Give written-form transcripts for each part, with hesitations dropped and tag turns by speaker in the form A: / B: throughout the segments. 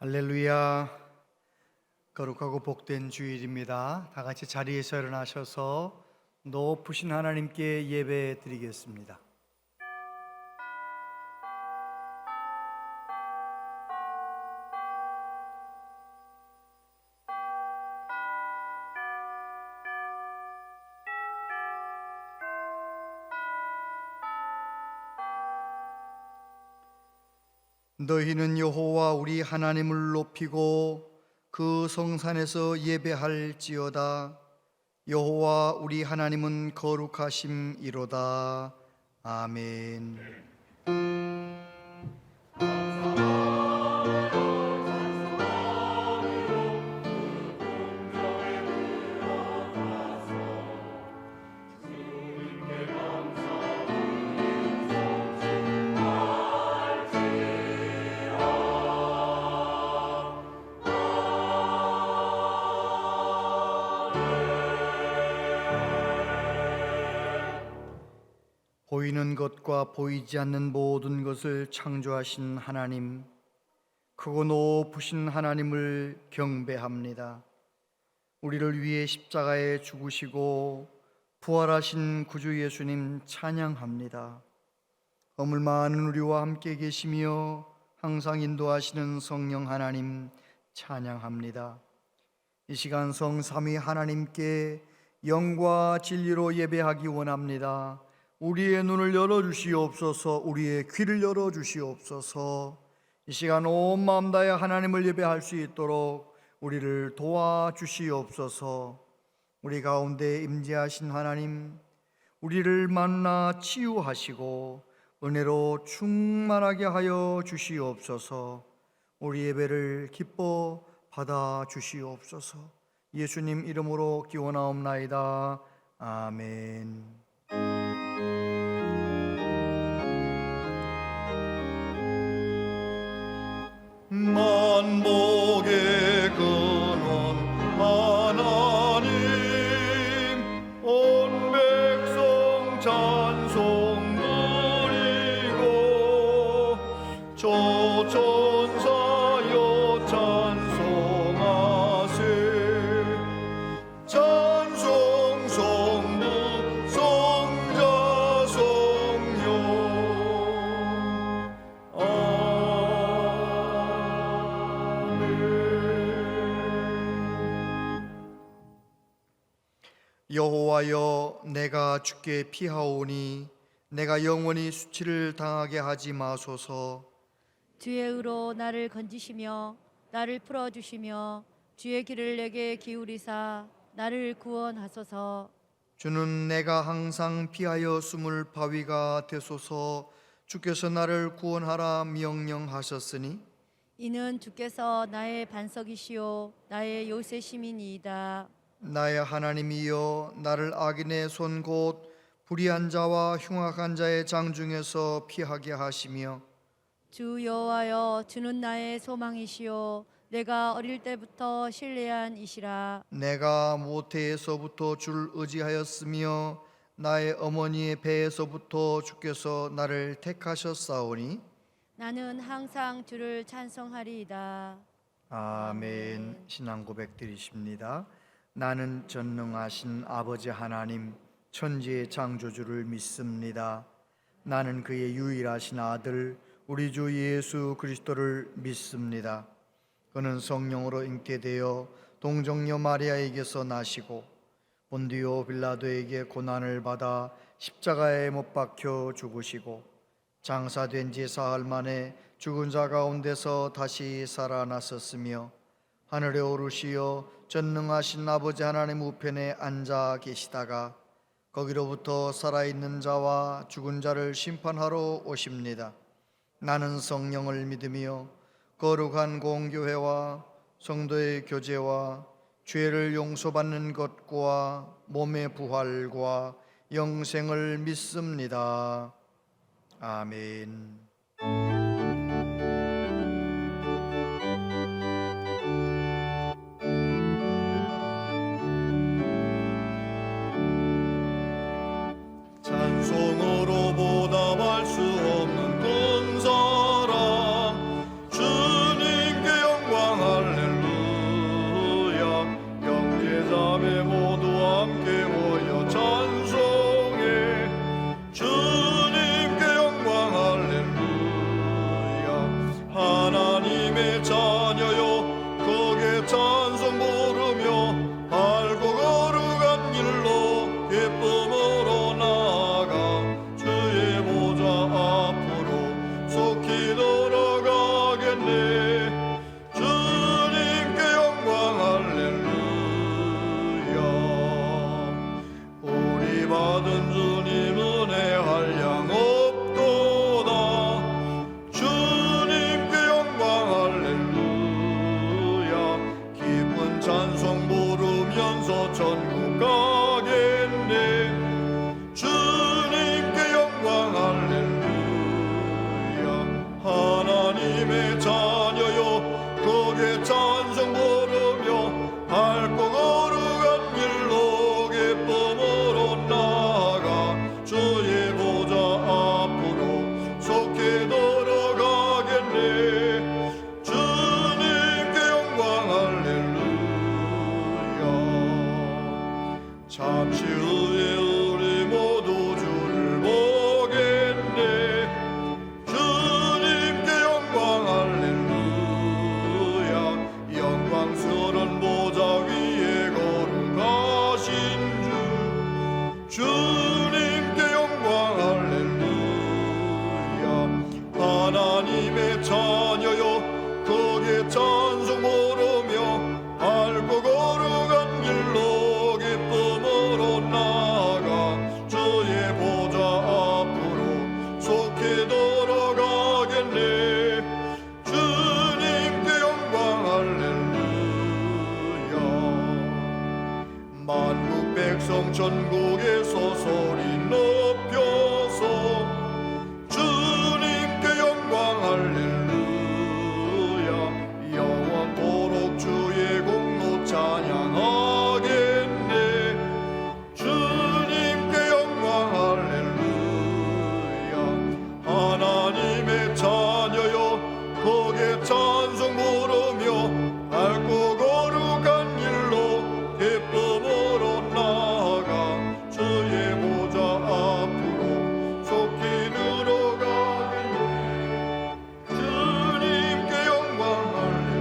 A: 할렐루야. 거룩하고 복된 주일입니다. 다 같이 자리에서 일어나셔서 높으신 하나님께 예배 드리겠습니다. 너희는 여호와 우리 하나님을 높이고 그 성산에서 예배할지어다. 여호와 우리 하나님은 거룩하심이로다. 아멘. 보이는 것과 보이지 않는 모든 것을 창조하신 하나님, 크고 높으신 하나님을 경배합니다. 우리를 위해 십자가에 죽으시고 부활하신 구주 예수님 찬양합니다. 허물 많은 우리와 함께 계시며 항상 인도하시는 성령 하나님 찬양합니다. 이 시간 성삼위 하나님께 영과 진리로 예배하기 원합니다. 우리의 눈을 열어주시옵소서. 우리의 귀를 열어주시옵소서. 이 시간 온 마음 다해 하나님을 예배할 수 있도록 우리를 도와주시옵소서. 우리 가운데 임재하신 하나님, 우리를 만나 치유하시고 은혜로 충만하게 하여 주시옵소서. 우리 예배를 기뻐 받아 주시옵소서. 예수님 이름으로 기원하옵나이다. 아멘. 만복의 근원 하나님, 온 백성 찬송 드리고 조천사여 찬송하세. 찬송 성부 성자 성령. 여호와여, 내가 주께 피하오니 내가 영원히 수치를 당하게 하지 마소서.
B: 주의 의로 나를 건지시며 나를 풀어주시며 주의 길을 내게 기울이사 나를 구원하소서.
A: 주는 내가 항상 피하여 숨을 바위가 되소서. 주께서 나를 구원하라 명령하셨으니
B: 이는 주께서 나의 반석이시오 나의 요새심이니이다.
A: 나의 하나님이여, 나를 악인의 손 곧 불의한 자와 흉악한 자의 장중에서 피하게 하시며
B: 주 여호와여, 주는 나의 소망이시오 내가 어릴 때부터 신뢰한 이시라.
A: 내가 모태에서부터 주를 의지하였으며 나의 어머니의 배에서부터 주께서 나를 택하셨사오니
B: 나는 항상 주를 찬송하리이다.
A: 아멘. 신앙 고백 드리십니다. 나는 전능하신 아버지 하나님 천지의 창조주를 믿습니다. 나는 그의 유일하신 아들 우리 주 예수 그리스도를 믿습니다. 그는 성령으로 잉태되어 동정녀 마리아에게서 나시고 본디오 빌라도에게 고난을 받아 십자가에 못 박혀 죽으시고 장사된 지 사흘 만에 죽은 자 가운데서 다시 살아나셨으며 하늘에 오르시어 전능하신 아버지 하나님 우편에 앉아 계시다가 거기로부터 살아있는 자와 죽은 자를 심판하러 오십니다. 나는 성령을 믿으며 거룩한 공교회와 성도의 교제와 죄를 용서받는 것과 몸의 부활과 영생을 믿습니다. 아멘. 찬송으로 보답할 수 없는 큰 사랑, 주님께 영광
C: 하나님의 자녀여 거기에 찬송 부르며 알고 거룩한 길로 기쁨으로 나아가 주의 보좌 앞으로 속히 돌아가겠네. 주님께 영광 할렐루야. 우리 받은 주님 은혜 한량 없도다. 주님께 영광 할렐루야. 기쁜 찬송 부르면서 천국 가겠네. 주님께 영광 할렐루야. 하나님의 자녀여 거기에 찬송 부르며 밝고 거룩한 길로 기쁨으로 나아가 주의 보좌 앞으로 속히 돌아가겠네. 주님께 영광 할렐루야. 잠시 후에 우리 모두 주를 보겠네. 주님께 영광 할렐루야. 영광스러운 보좌 위에 거룩하신 주 주님께 영광 할렐루야. 하나님의 자녀여 거기에 찬송 부르며 알고 거룩한 길로 기쁨으로 나아가 주의 보좌 앞으로 속히 돌아가겠네. 주님께 영광 할렐루야. 만국 백성 전국에서 소리 높여서 주님께 영광 할렐루야. 영원토록 주의 공로 찬양하겠네. 주님께 영광 할렐루야. 하나님의 자녀여 거기에 찬송 부르며 밝고 거룩한 길로 기쁨으로 나아가 주의 보좌 앞으로 속히 들어가겠네. 주님께 영광 할렐루야.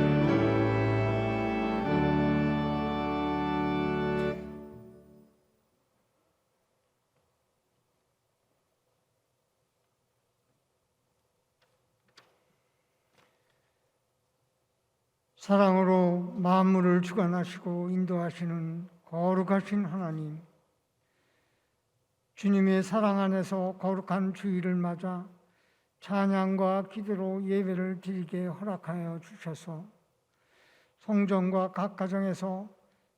D: 사랑으로 만물을 주관하시고 인도하시는 거룩하신 하나님, 주님의 사랑 안에서 거룩한 주일을 맞아 찬양과 기도로 예배를 드리게 허락하여 주셔서 성전과 각 가정에서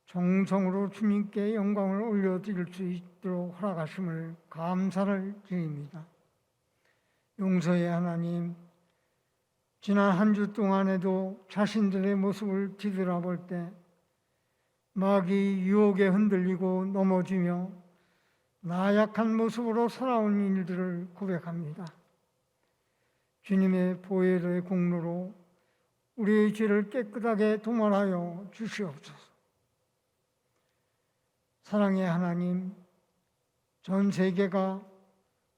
D: 정성으로 주님께 영광을 올려드릴 수 있도록 허락하심을 감사를 드립니다. 용서의 하나님, 지난 한 주 동안에도 자신들의 모습을 뒤돌아볼 때 마귀 유혹에 흔들리고 넘어지며 나약한 모습으로 살아온 일들을 고백합니다. 주님의 보혈의 공로로 우리의 죄를 깨끗하게 도말하여 주시옵소서. 사랑의 하나님, 전 세계가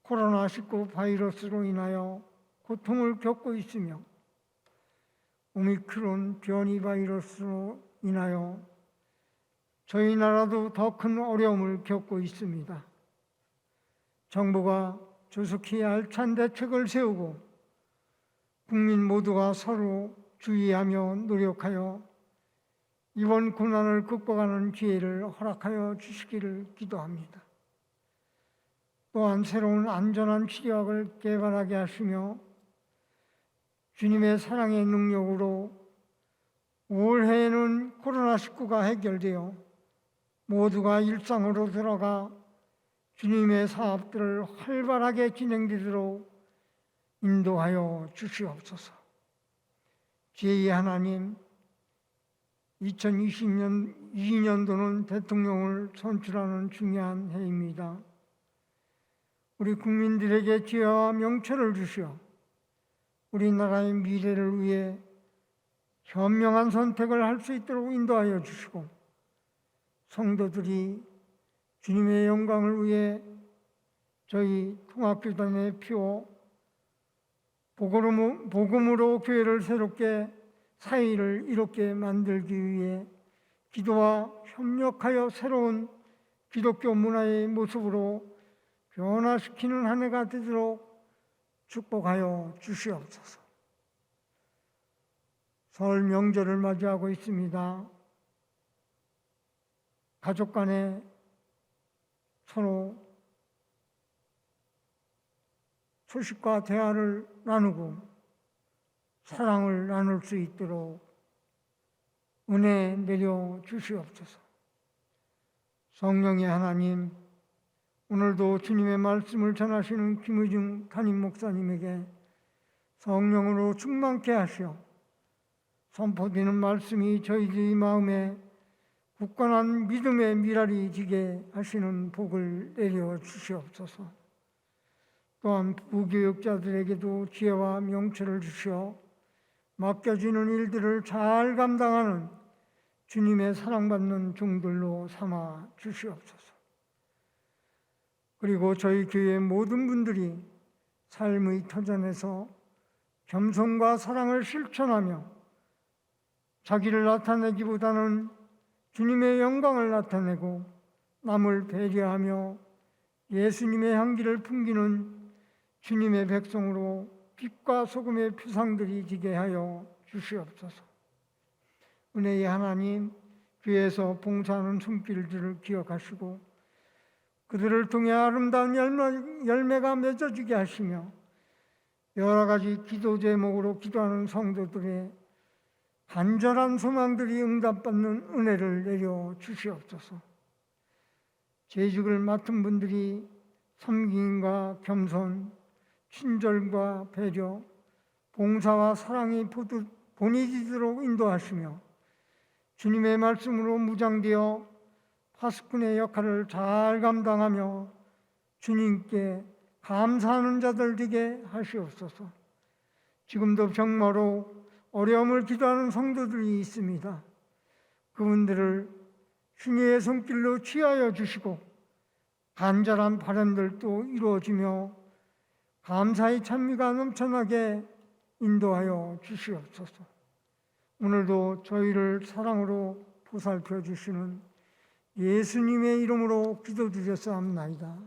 D: 코로나19 바이러스로 인하여 고통을 겪고 있으며 오미크론 변이 바이러스로 인하여 저희 나라도 더 큰 어려움을 겪고 있습니다. 정부가 조속히 알찬 대책을 세우고 국민 모두가 서로 주의하며 노력하여 이번 고난을 극복하는 기회를 허락하여 주시기를 기도합니다. 또한 새로운 안전한 치료약을 개발하게 하시며 주님의 사랑의 능력으로 올해에는 코로나19가 해결되어 모두가 일상으로 들어가 주님의 사업들을 활발하게 진행되도록 인도하여 주시옵소서. 제2 하나님, 2022년도는 대통령을 선출하는 중요한 해입니다. 우리 국민들에게 지혜와 명철을 주시어 우리나라의 미래를 위해 현명한 선택을 할 수 있도록 인도하여 주시고 성도들이 주님의 영광을 위해 저희 통합교단의 피워 복음으로 교회를 새롭게 사이를 이롭게 만들기 위해 기도와 협력하여 새로운 기독교 문화의 모습으로 변화시키는 한 해가 되도록 축복하여 주시옵소서. 설 명절을 맞이하고 있습니다. 가족 간에 서로 소식과 대화를 나누고 사랑을 나눌 수 있도록 은혜 내려 주시옵소서. 성령의 하나님, 오늘도 주님의 말씀을 전하시는 김의중 담임 목사님에게 성령으로 충만케 하시어 선포되는 말씀이 저희들의 마음에 굳건한 믿음의 미랄이 지게 하시는 복을 내려 주시옵소서. 또한 부교육자들에게도 지혜와 명철을 주시어 맡겨지는 일들을 잘 감당하는 주님의 사랑받는 종들로 삼아 주시옵소서. 그리고 저희 교회 모든 분들이 삶의 터전에서 겸손과 사랑을 실천하며 자기를 나타내기보다는 주님의 영광을 나타내고 남을 배려하며 예수님의 향기를 풍기는 주님의 백성으로 빛과 소금의 표상들이 지게 하여 주시옵소서. 은혜의 하나님, 교회에서 봉사하는 손길들을 기억하시고 그들을 통해 아름다운 열매가 맺어지게 하시며 여러 가지 기도 제목으로 기도하는 성도들의 간절한 소망들이 응답받는 은혜를 내려 주시옵소서. 재직을 맡은 분들이 섬김과 겸손, 친절과 배려, 봉사와 사랑이 본이지도록 인도하시며 주님의 말씀으로 무장되어 파수꾼의 역할을 잘 감당하며 주님께 감사하는 자들 되게 하시옵소서. 지금도 병마로 어려움을 기도하는 성도들이 있습니다. 그분들을 주님의 손길로 취하여 주시고 간절한 바람들도 이루어지며 감사의 찬미가 넘쳐나게 인도하여 주시옵소서. 오늘도 저희를 사랑으로 보살펴 주시는 예수님의 이름으로 기도드렸사옵나이다.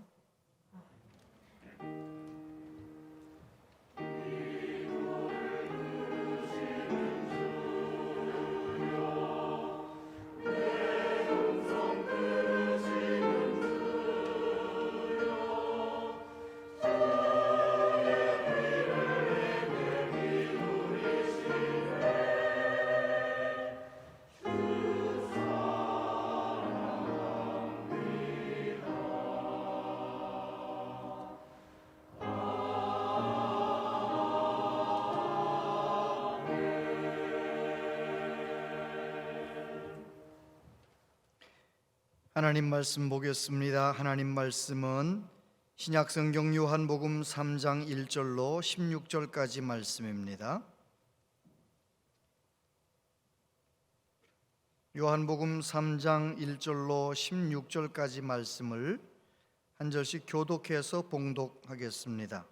A: 하나님 말씀 보겠습니다. 하나님 말씀은 신약성경 요한복음 3장 1절로 16절까지 말씀입니다. 요한복음 3장 1절로 16절까지 말씀을 한 절씩 교독해서 봉독하겠습니다.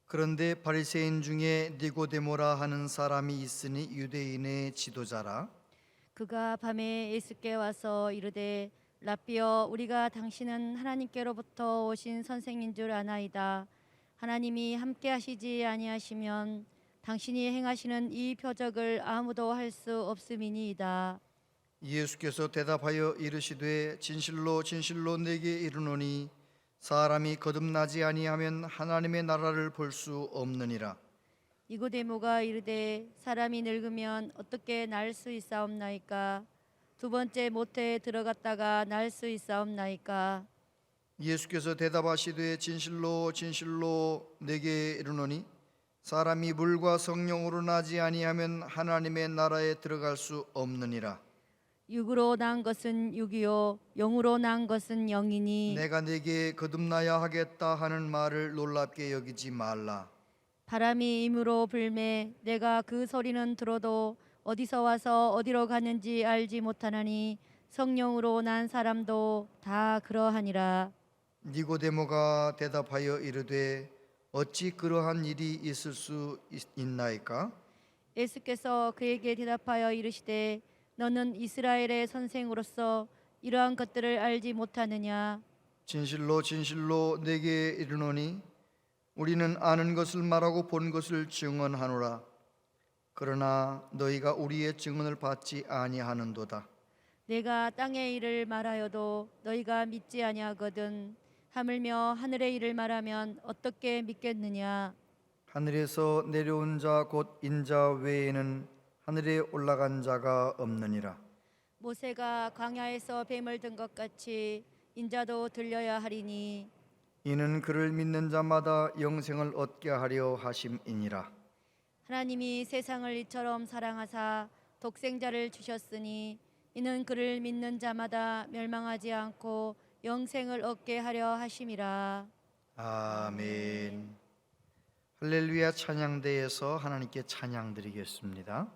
A: 그런데 바리새인 중에 니고데모라 하는 사람이 있으니 유대인의 지도자라.
B: 그가 밤에 예수께 와서 이르되 라삐여, 우리가 당신은 하나님께로부터 오신 선생인 줄 아나이다. 하나님이 함께 하시지 아니하시면 당신이 행하시는 이 표적을 아무도 할 수 없음이니이다.
A: 예수께서 대답하여 이르시되 진실로 진실로 내게 이르노니 사람이 거듭나지 아니하면 하나님의 나라를 볼 수 없느니라.
B: 니고데모가 이르되 사람이 늙으면 어떻게 날 수 있사옵나이까? 두 번째 모태에 들어갔다가 날 수 있사옵나이까?
A: 예수께서 대답하시되 진실로 진실로 내게 이르노니 사람이 물과 성령으로 나지 아니하면 하나님의 나라에 들어갈 수 없느니라.
B: 육으로 난 것은 육이요 영으로 난 것은 영이니
A: 내가 네게 거듭나야 하겠다 하는 말을 놀랍게 여기지 말라.
B: 바람이 임으로 불매 내가 그 소리는 들어도 어디서 와서 어디로 가는지 알지 못하나니 성령으로 난 사람도 다 그러하니라.
A: 니고데모가 대답하여 이르되 어찌 그러한 일이 있을 수 있나이까?
B: 예수께서 그에게 대답하여 이르시되 너는 이스라엘의 선생으로서 이러한 것들을 알지 못하느냐?
A: 진실로 진실로 내게 이르노니 우리는 아는 것을 말하고 본 것을 증언하노라. 그러나 너희가 우리의 증언을 받지 아니하는도다.
B: 내가 땅의 일을 말하여도 너희가 믿지 아니하거든. 하물며 하늘의 일을 말하면 어떻게 믿겠느냐?
A: 하늘에서 내려온 자 곧 인자 외에는 하늘에 올라간 자가 없느니라.
B: 모세가 광야에서 뱀을 든 것 같이 인자도 들려야 하리니
A: 이는 그를 믿는 자마다 영생을 얻게 하려 하심이니라.
B: 하나님이 세상을 이처럼 사랑하사 독생자를 주셨으니 이는 그를 믿는 자마다 멸망하지 않고 영생을 얻게 하려 하심이라.
A: 아멘. 할렐루야 찬양대에서 하나님께 찬양 드리겠습니다.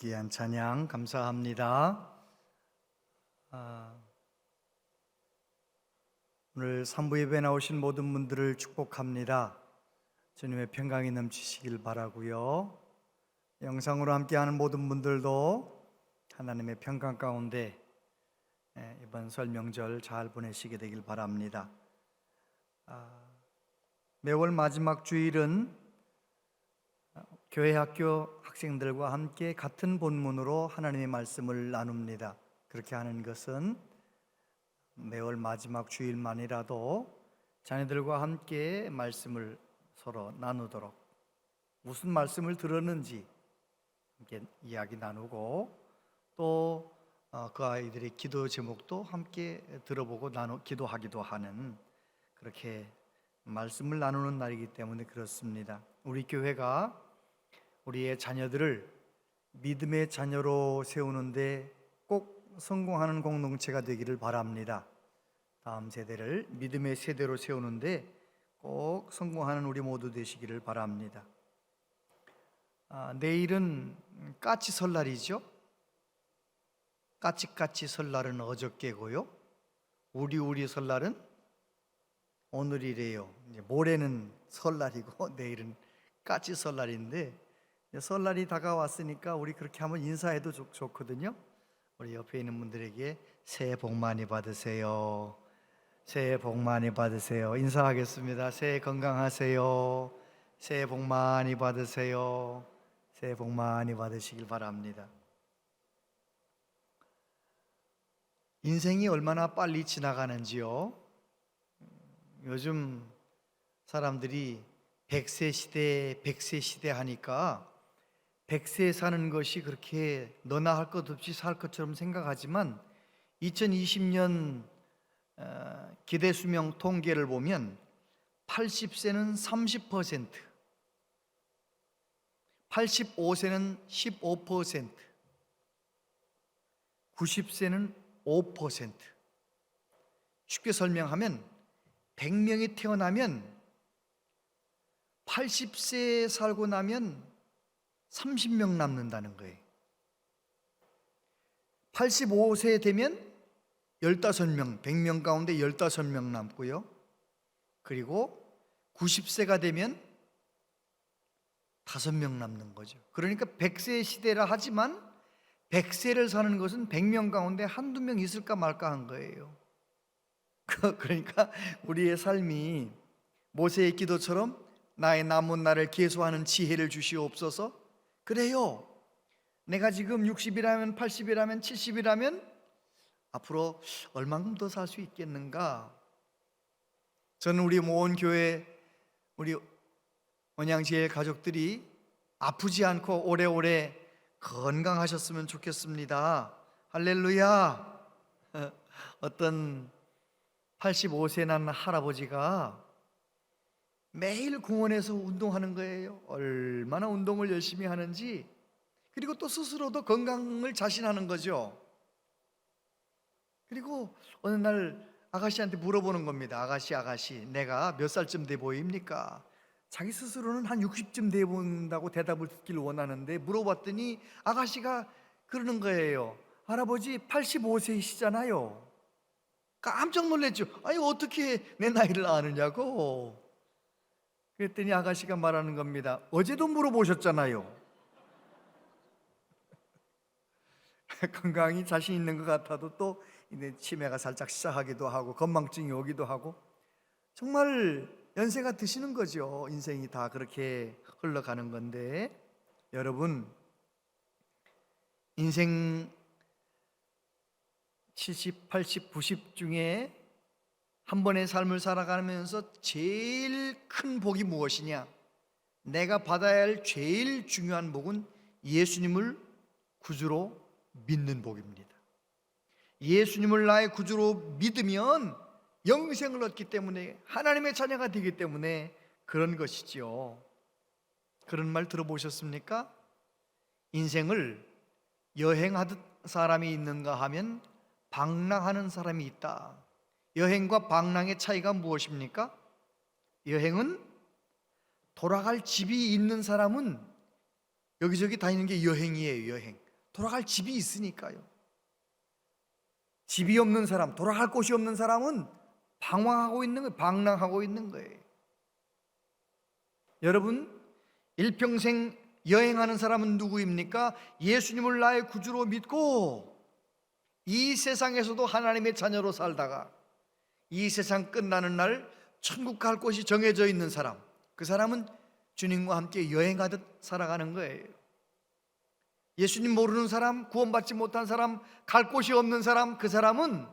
A: 귀한 찬양 감사합니다. 오늘 3부 예배 나오신 모든 분들을 축복합니다. 주님의 평강이 넘치시길 바라고요. 영상으로 함께하는 모든 분들도 하나님의 평강 가운데 이번 설 명절 잘 보내시게 되길 바랍니다. 매월 마지막 주일은 교회 학교 학생들과 함께 같은 본문으로 하나님의 말씀을 나눕니다. 그렇게 하는 것은 매월 마지막 주일만이라도 자녀들과 함께 말씀을 서로 나누도록, 무슨 말씀을 들었는지 함께 이야기 나누고, 또 그 아이들의 기도 제목도 함께 들어보고 기도하기도 하는, 그렇게 말씀을 나누는 날이기 때문에 그렇습니다. 우리 교회가 우리의 자녀들을 믿음의 자녀로 세우는데 꼭 성공하는 공동체가 되기를 바랍니다. 다음 세대를 믿음의 세대로 세우는데 꼭 성공하는 우리 모두 되시기를 바랍니다. 내일은 까치 설날이죠. 까치까치 설날은 어저께고요. 우리 설날은 오늘이래요. 이제 모레는 설날이고 내일은 까치 설날인데, 설날이 다가왔으니까 우리 그렇게 한번 인사해도 좋거든요. 우리 옆에 있는 분들에게 새해 복 많이 받으세요. 새해 복 많이 받으세요. 인사하겠습니다. 새해 건강하세요. 새해 복 많이 받으세요. 새해 복 많이 받으시길 바랍니다. 인생이 얼마나 빨리 지나가는지요. 요즘 사람들이 100세 시대, 100세 시대 하니까 100세 사는 것이 그렇게 너나 할 것 없이 살 것처럼 생각하지만 2020년 기대 수명 통계를 보면 80세는 30%, 85세는 15%, 90세는 5%. 쉽게 설명하면 100명이 태어나면 80세 살고 나면 30명 남는다는 거예요. 85세 되면 15명, 100명 가운데 15명 남고요. 그리고 90세가 되면 5명 남는 거죠. 그러니까 100세 시대라 하지만 100세를 사는 것은 100명 가운데 한두 명 있을까 말까 한 거예요. 그러니까 우리의 삶이 모세의 기도처럼 나의 남은 날을 계수하는 지혜를 주시옵소서. 그래요, 내가 지금 60이라면 80이라면 70이라면 앞으로 얼만큼 더 살 수 있겠는가? 저는 우리 모원 교회, 우리 언양제일 가족들이 아프지 않고 오래오래 건강하셨으면 좋겠습니다. 할렐루야. 어떤 85세 난 할아버지가 매일 공원에서 운동하는 거예요. 얼마나 운동을 열심히 하는지, 그리고 또 스스로도 건강을 자신하는 거죠. 그리고 어느 날 아가씨한테 물어보는 겁니다. 아가씨, 내가 몇 살쯤 돼 보입니까? 자기 스스로는 한 60쯤 돼 보인다고 대답을 듣길 원하는데, 물어봤더니 아가씨가 그러는 거예요. 할아버지 85세이시잖아요. 깜짝 놀랐죠. 아니 어떻게 내 나이를 아느냐고. 그랬더니 아가씨가 말하는 겁니다. 어제도 물어보셨잖아요. 건강이 자신 있는 것 같아도 또 치매가 살짝 시작하기도 하고 건망증이 오기도 하고, 정말 연세가 드시는 거죠. 인생이 다 그렇게 흘러가는 건데, 여러분, 인생 70, 80, 90 중에 한 번의 삶을 살아가면서 제일 큰 복이 무엇이냐? 내가 받아야 할 제일 중요한 복은 예수님을 구주로 믿는 복입니다. 예수님을 나의 구주로 믿으면 영생을 얻기 때문에, 하나님의 자녀가 되기 때문에 그런 것이지요. 그런 말 들어보셨습니까? 인생을 여행하듯 사람이 있는가 하면 방랑하는 사람이 있다. 여행과 방랑의 차이가 무엇입니까? 여행은 돌아갈 집이 있는 사람은 여기저기 다니는 게 여행이에요. 여행. 돌아갈 집이 있으니까요. 집이 없는 사람, 돌아갈 곳이 없는 사람은 방황하고 있는 거예요. 방랑하고 있는 거예요. 여러분, 일평생 여행하는 사람은 누구입니까? 예수님을 나의 구주로 믿고 이 세상에서도 하나님의 자녀로 살다가 이 세상 끝나는 날 천국 갈 곳이 정해져 있는 사람, 그 사람은 주님과 함께 여행하듯 살아가는 거예요. 예수님 모르는 사람, 구원받지 못한 사람, 갈 곳이 없는 사람, 그 사람은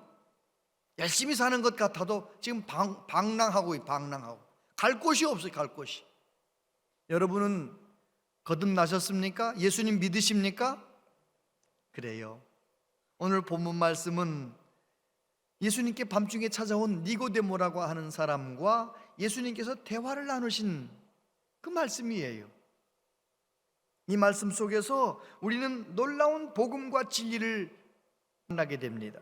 A: 열심히 사는 것 같아도 지금 방랑하고 갈 곳이 없어요. 갈 곳이. 여러분은 거듭나셨습니까? 예수님 믿으십니까? 그래요. 오늘 본문 말씀은 예수님께 밤중에 찾아온 니고데모라고 하는 사람과 예수님께서 대화를 나누신 그 말씀이에요. 이 말씀 속에서 우리는 놀라운 복음과 진리를 만나게 됩니다.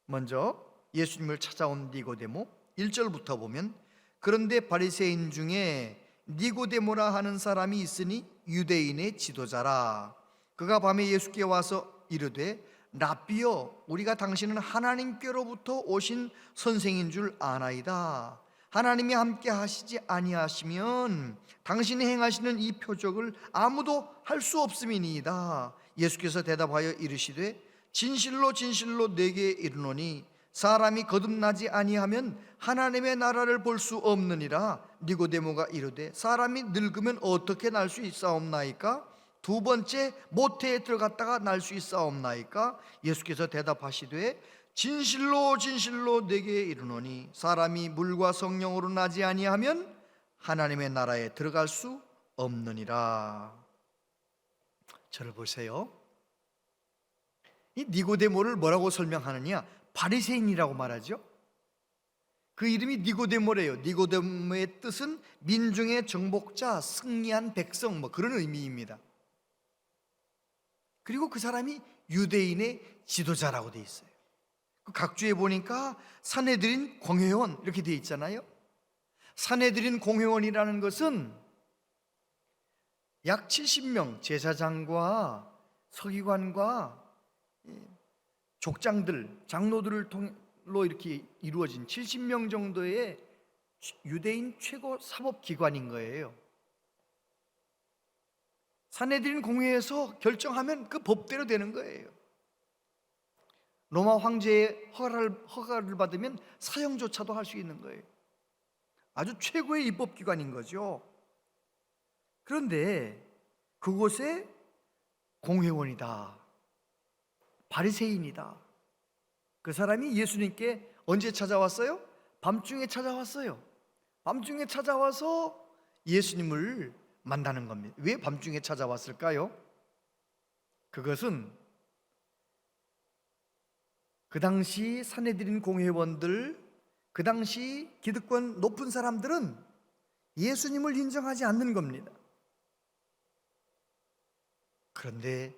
A: 먼저 예수님을 찾아온 니고데모 1절부터 보면, 그런데 바리새인 중에 니고데모라 하는 사람이 있으니 유대인의 지도자라. 그가 밤에 예수께 와서 이르되 랍비여, 우리가 당신은 하나님께로부터 오신 선생인 줄 아나이다. 하나님이 함께 하시지 아니하시면 당신이 행하시는 이 표적을 아무도 할 수 없음이니이다. 예수께서 대답하여 이르시되 진실로 진실로 내게 이르노니 사람이 거듭나지 아니하면 하나님의 나라를 볼 수 없느니라. 니고데모가 이르되 사람이 늙으면 어떻게 날 수 있사옵나이까? 두 번째 모태에 들어갔다가 날 수 있사옵나이까? 예수께서 대답하시되 진실로 진실로 내게 이르노니 사람이 물과 성령으로 나지 아니하면 하나님의 나라에 들어갈 수 없느니라. 저를 보세요. 이 니고데모를 뭐라고 설명하느냐? 바리새인이라고 말하죠. 그 이름이 니고데모래요. 니고데모의 뜻은 민중의 정복자, 승리한 백성, 뭐 그런 의미입니다. 그리고 그 사람이 유대인의 지도자라고 돼 있어요. 그 각주에 보니까 산헤드린 공회원 이렇게 돼 있잖아요. 산헤드린 공회원이라는 것은 약 70명 제사장과 서기관과 족장들, 장로들을 통로 이렇게 이루어진 70명 정도의 유대인 최고 사법기관인 거예요. 산헤드린 공회에서 결정하면 그 법대로 되는 거예요. 로마 황제의 허가를 받으면 사형조차도 할 수 있는 거예요. 아주 최고의 입법기관인 거죠. 그런데 그곳에 공회원이다, 바리새인이다. 그 사람이 예수님께 언제 찾아왔어요? 밤중에 찾아왔어요. 밤중에 찾아와서 예수님을 만나는 겁니다. 왜 밤중에 찾아왔을까요? 그것은 그 당시 산헤드린 공회원들, 그 당시 기득권 높은 사람들은 예수님을 인정하지 않는 겁니다. 그런데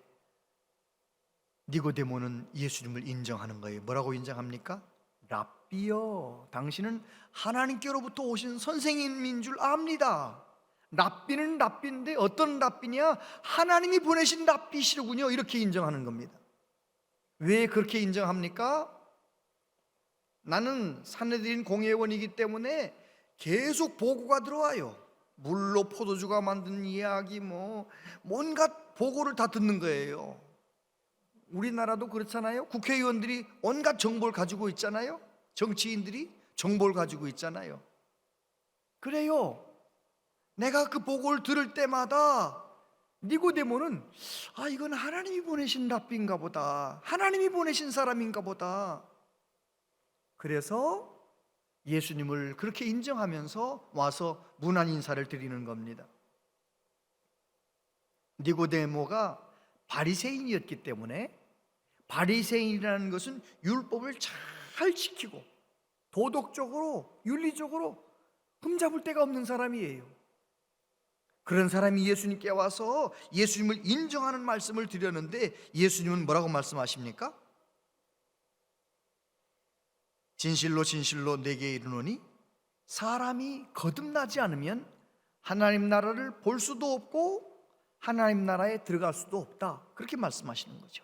A: 니고데모는 예수님을 인정하는 거예요. 뭐라고 인정합니까? 랍비여, 당신은 하나님께로부터 오신 선생님인 줄 압니다. 랍비는 랍비인데 어떤 랍비냐? 하나님이 보내신 랍비시로군요. 이렇게 인정하는 겁니다. 왜 그렇게 인정합니까? 나는 산헤드린 공회원이기 때문에 계속 보고가 들어와요. 물로 포도주가 만든 이야기, 온갖 보고를 다 듣는 거예요. 우리나라도 그렇잖아요. 국회의원들이 온갖 정보를 가지고 있잖아요. 정치인들이 정보를 가지고 있잖아요. 그래요. 내가 그 보고를 들을 때마다 니고데모는 이건 하나님이 보내신 랍비인가 보다, 하나님이 보내신 사람인가 보다. 그래서 예수님을 그렇게 인정하면서 와서 문안 인사를 드리는 겁니다. 니고데모가 바리새인이었기 때문에, 바리새인이라는 것은 율법을 잘 지키고 도덕적으로 윤리적으로 흠잡을 데가 없는 사람이에요. 그런 사람이 예수님께 와서 예수님을 인정하는 말씀을 드렸는데 예수님은 뭐라고 말씀하십니까? 진실로 진실로 내게 이르노니 사람이 거듭나지 않으면 하나님 나라를 볼 수도 없고 하나님 나라에 들어갈 수도 없다, 그렇게 말씀하시는 거죠.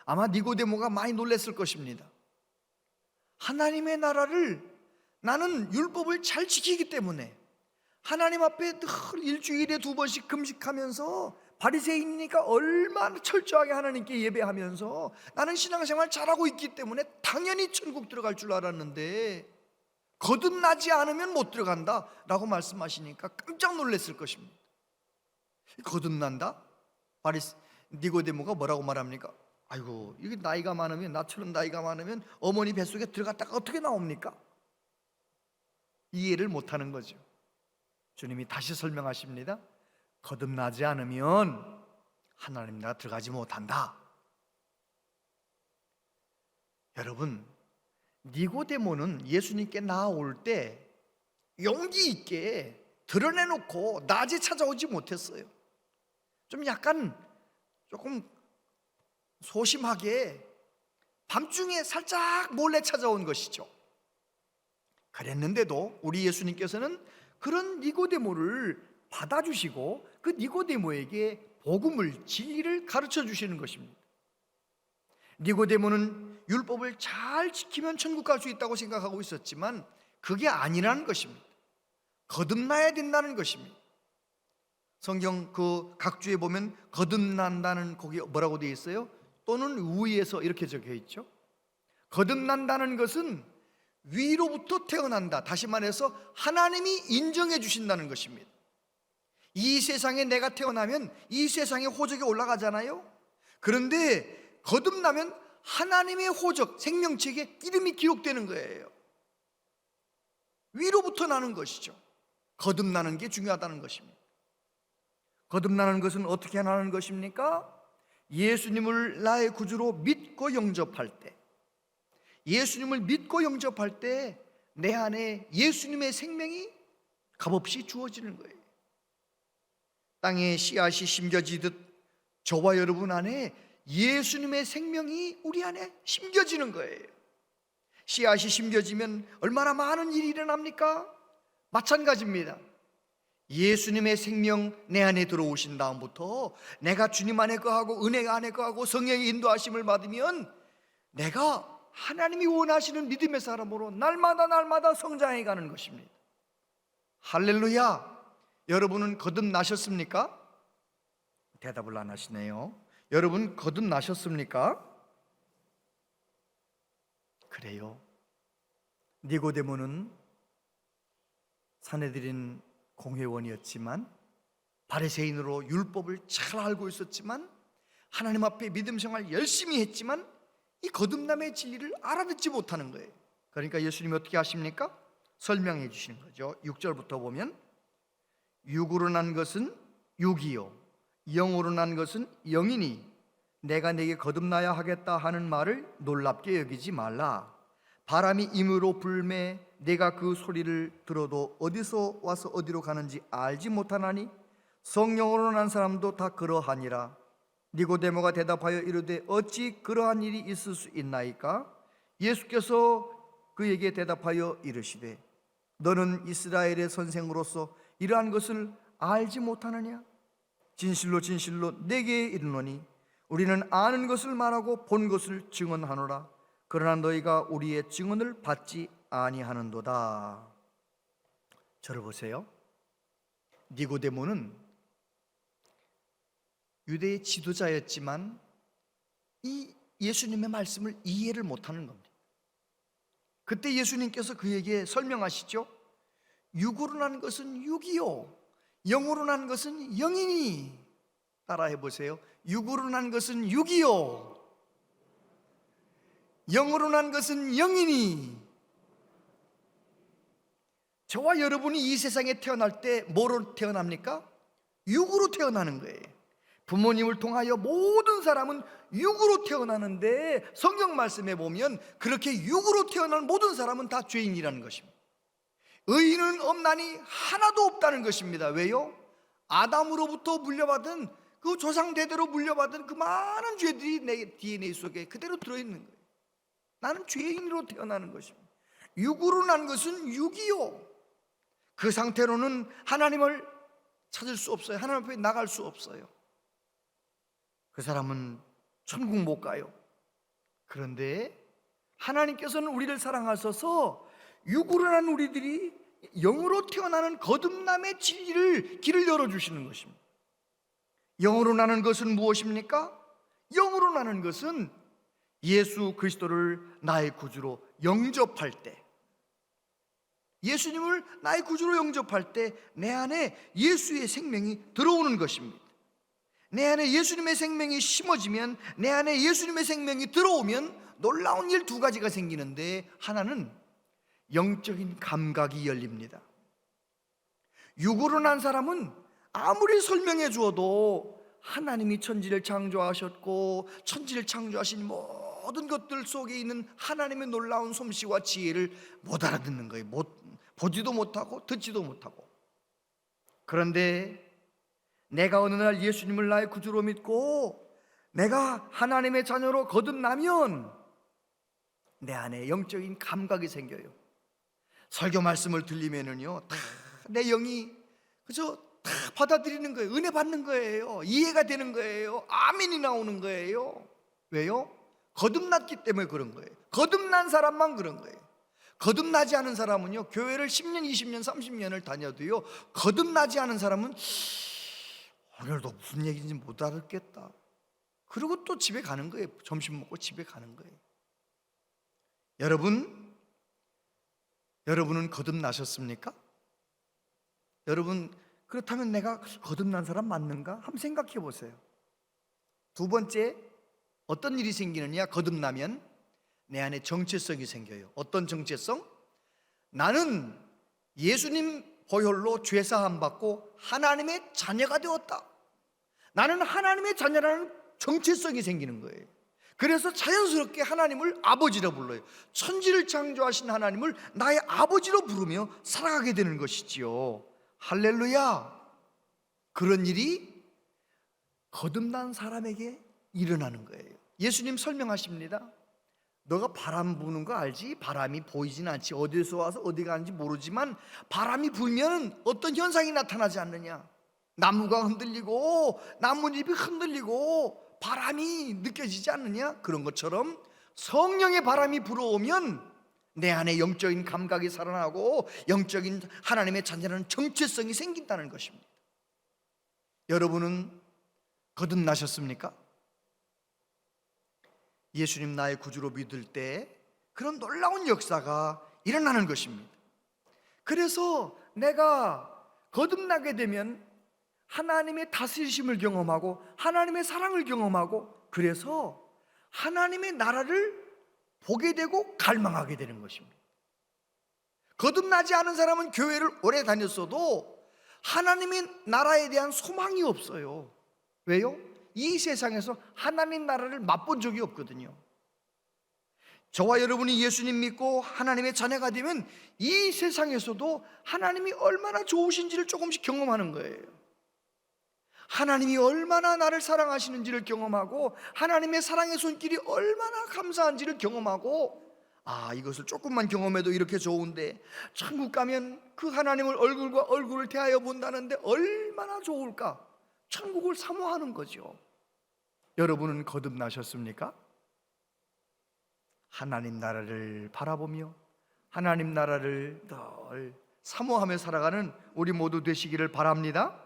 A: 아마 니고데모가 많이 놀랐을 것입니다. 하나님의 나라를, 나는 율법을 잘 지키기 때문에 하나님 앞에 늘 일주일에 2번씩 금식하면서 바리새인이니까 얼마나 철저하게 하나님께 예배하면서 나는 신앙생활 잘하고 있기 때문에 당연히 천국 들어갈 줄 알았는데 거듭나지 않으면 못 들어간다 라고 말씀하시니까 깜짝 놀랐을 것입니다. 거듭난다? 니고데모가 뭐라고 말합니까? 아이고, 이게 나이가 많으면, 나처럼 나이가 많으면 어머니 뱃속에 들어갔다가 어떻게 나옵니까? 이해를 못하는 거죠. 주님이 다시 설명하십니다. 거듭나지 않으면 하나님 나라 들어가지 못한다. 여러분, 니고데모는 예수님께 나아올 때 용기 있게 드러내놓고 낮에 찾아오지 못했어요. 좀 약간 조금 소심하게 밤중에 살짝 몰래 찾아온 것이죠. 그랬는데도 우리 예수님께서는 그런 니고데모를 받아주시고 그 니고데모에게 복음을, 진리를 가르쳐 주시는 것입니다. 니고데모는 율법을 잘 지키면 천국 갈 수 있다고 생각하고 있었지만 그게 아니라는 것입니다. 거듭나야 된다는 것입니다. 성경 그 각주에 보면 거듭난다는 거기 뭐라고 되어 있어요? 또는 위에서 이렇게 적혀 있죠. 거듭난다는 것은 위로부터 태어난다. 다시 말해서 하나님이 인정해 주신다는 것입니다. 이 세상에 내가 태어나면 이 세상의 호적에 올라가잖아요. 그런데 거듭나면 하나님의 호적, 생명책에 이름이 기록되는 거예요. 위로부터 나는 것이죠. 거듭나는 게 중요하다는 것입니다. 거듭나는 것은 어떻게 나는 것입니까? 예수님을 나의 구주로 믿고 영접할 때, 예수님을 믿고 영접할 때 내 안에 예수님의 생명이 값없이 주어지는 거예요. 땅에 씨앗이 심겨지듯 저와 여러분 안에 예수님의 생명이 우리 안에 심겨지는 거예요. 씨앗이 심겨지면 얼마나 많은 일이 일어납니까? 마찬가지입니다. 예수님의 생명 내 안에 들어오신 다음부터 내가 주님 안에 거하고 은혜 안에 거하고 성령의 인도하심을 받으면 내가 하나님이 원하시는 믿음의 사람으로 날마다 성장해 가는 것입니다. 할렐루야! 여러분은 거듭나셨습니까? 대답을 안 하시네요. 여러분 거듭나셨습니까? 그래요. 니고데모는 사내들인 공회원이었지만 바리새인으로 율법을 잘 알고 있었지만 하나님 앞에 믿음 생활 열심히 했지만 이 거듭남의 진리를 알아듣지 못하는 거예요. 그러니까 예수님이 어떻게 하십니까? 설명해 주시는 거죠. 6절부터 보면 육으로 난 것은 육이요 영으로 난 것은 영이니 내가 내게 거듭나야 하겠다 하는 말을 놀랍게 여기지 말라. 바람이 임으로 불매 내가 그 소리를 들어도 어디서 와서 어디로 가는지 알지 못하나니 성령으로 난 사람도 다 그러하니라. 니고데모가 대답하여 이르되 어찌 그러한 일이 있을 수 있나이까? 예수께서 그에게 대답하여 이르시되 너는 이스라엘의 선생으로서 이러한 것을 알지 못하느냐? 진실로 진실로 내게 이르노니 우리는 아는 것을 말하고 본 것을 증언하노라. 그러나 너희가 우리의 증언을 받지 아니하는도다. 저를 보세요. 니고데모는 유대의 지도자였지만 이 예수님의 말씀을 이해를 못하는 겁니다. 그때 예수님께서 그에게 설명하시죠. 육으로 난 것은 육이요 영으로 난 것은 영이니. 따라해 보세요. 육으로 난 것은 육이요 영으로 난 것은 영이니. 저와 여러분이 이 세상에 태어날 때 뭐로 태어납니까? 육으로 태어나는 거예요. 부모님을 통하여 모든 사람은 육으로 태어나는데 성경 말씀에 보면 그렇게 육으로 태어난 모든 사람은 다 죄인이라는 것입니다. 의인은 없나니 하나도 없다는 것입니다. 왜요? 아담으로부터 물려받은 그 조상 대대로 물려받은 그 많은 죄들이 내 DNA 속에 그대로 들어있는 거예요. 나는 죄인으로 태어나는 것입니다. 육으로 난 것은 육이요 그 상태로는 하나님을 찾을 수 없어요. 하나님 앞에 나갈 수 없어요. 그 사람은 천국 못 가요. 그런데 하나님께서는 우리를 사랑하셔서 육으로 난 우리들이 영으로 태어나는 거듭남의 길을 열어주시는 것입니다. 영으로 나는 것은 무엇입니까? 영으로 나는 것은 예수 그리스도를 나의 구주로 영접할 때, 예수님을 나의 구주로 영접할 때 내 안에 예수의 생명이 들어오는 것입니다. 내 안에 예수님의 생명이 심어지면, 내 안에 예수님의 생명이 들어오면 놀라운 일 두 가지가 생기는데, 하나는 영적인 감각이 열립니다. 육으로 난 사람은 아무리 설명해 주어도 하나님이 천지를 창조하셨고 천지를 창조하신 모든 것들 속에 있는 하나님의 놀라운 솜씨와 지혜를 못 알아듣는 거예요. 보지도 못하고 듣지도 못하고. 그런데 내가 어느 날 예수님을 나의 구주로 믿고 내가 하나님의 자녀로 거듭나면 내 안에 영적인 감각이 생겨요. 설교 말씀을 들리면은요, 다 내 영이 그저 다 받아들이는 거예요. 은혜 받는 거예요. 이해가 되는 거예요. 아멘이 나오는 거예요. 왜요? 거듭났기 때문에 그런 거예요. 거듭난 사람만 그런 거예요. 거듭나지 않은 사람은요, 교회를 10년, 20년, 30년을 다녀도요, 거듭나지 않은 사람은 오늘도 무슨 얘기인지 못 알았겠다. 그리고 또 집에 가는 거예요. 점심 먹고 집에 가는 거예요. 여러분은 거듭나셨습니까? 여러분, 그렇다면 내가 거듭난 사람 맞는가? 한번 생각해 보세요. 두 번째, 어떤 일이 생기느냐? 거듭나면 내 안에 정체성이 생겨요. 어떤 정체성? 나는 예수님 보혈로 죄사함 받고 하나님의 자녀가 되었다. 나는 하나님의 자녀라는 정체성이 생기는 거예요. 그래서 자연스럽게 하나님을 아버지라 불러요. 천지를 창조하신 하나님을 나의 아버지로 부르며 살아가게 되는 것이지요. 할렐루야. 그런 일이 거듭난 사람에게 일어나는 거예요. 예수님 설명하십니다. 너가 바람 부는 거 알지? 바람이 보이진 않지. 어디서 와서 어디 가는지 모르지만 바람이 불면 어떤 현상이 나타나지 않느냐? 나무가 흔들리고 나뭇잎이 흔들리고 바람이 느껴지지 않느냐? 그런 것처럼 성령의 바람이 불어오면 내 안에 영적인 감각이 살아나고 영적인 하나님의 자녀라는 정체성이 생긴다는 것입니다. 여러분은 거듭나셨습니까? 예수님 나의 구주로 믿을 때 그런 놀라운 역사가 일어나는 것입니다. 그래서 내가 거듭나게 되면 하나님의 다스리심을 경험하고 하나님의 사랑을 경험하고, 그래서 하나님의 나라를 보게 되고 갈망하게 되는 것입니다. 거듭나지 않은 사람은 교회를 오래 다녔어도 하나님의 나라에 대한 소망이 없어요. 왜요? 이 세상에서 하나님 나라를 맛본 적이 없거든요. 저와 여러분이 예수님 믿고 하나님의 자녀가 되면 이 세상에서도 하나님이 얼마나 좋으신지를 조금씩 경험하는 거예요. 하나님이 얼마나 나를 사랑하시는지를 경험하고 하나님의 사랑의 손길이 얼마나 감사한지를 경험하고, 이것을 조금만 경험해도 이렇게 좋은데 천국 가면 그 하나님을 얼굴과 얼굴을 대하여 본다는데 얼마나 좋을까? 천국을 사모하는 거죠. 여러분은 거듭나셨습니까? 하나님 나라를 바라보며 하나님 나라를 늘 사모하며 살아가는 우리 모두 되시기를 바랍니다.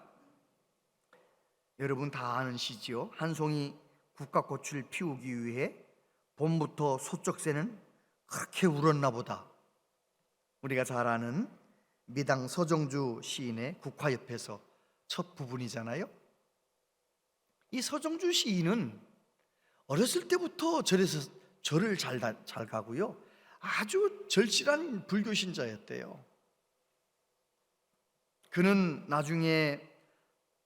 A: 여러분 다 아는 시지요. 한 송이 국화꽃을 피우기 위해 봄부터 소쩍새는 그렇게 울었나 보다. 우리가 잘 아는 미당 서정주 시인의 국화 옆에서 첫 부분이잖아요. 이 서정주 시인은 어렸을 때부터 절을 잘 가고요, 아주 절실한 불교 신자였대요. 그는 나중에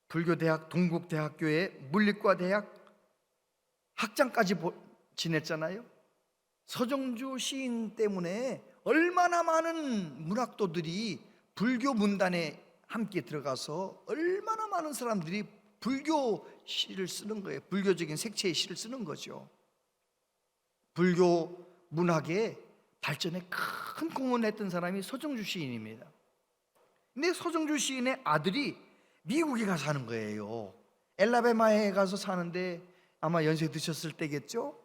A: 불교대학 동국대학교의 물리과 대학 학장까지 지냈잖아요. 서정주 시인 때문에 얼마나 많은 문학도들이 불교 문단에 함께 들어가서 얼마나 많은 사람들이 불교 시를 쓰는 거예요. 불교적인 색채의 시를 쓰는 거죠. 불교 문학의 발전에 큰 공헌을 했던 사람이 서정주 시인입니다. 근데 서정주 시인의 아들이 미국에 가서 사는 거예요. 엘라베마에 가서 사는데 아마 연세 드셨을 때겠죠?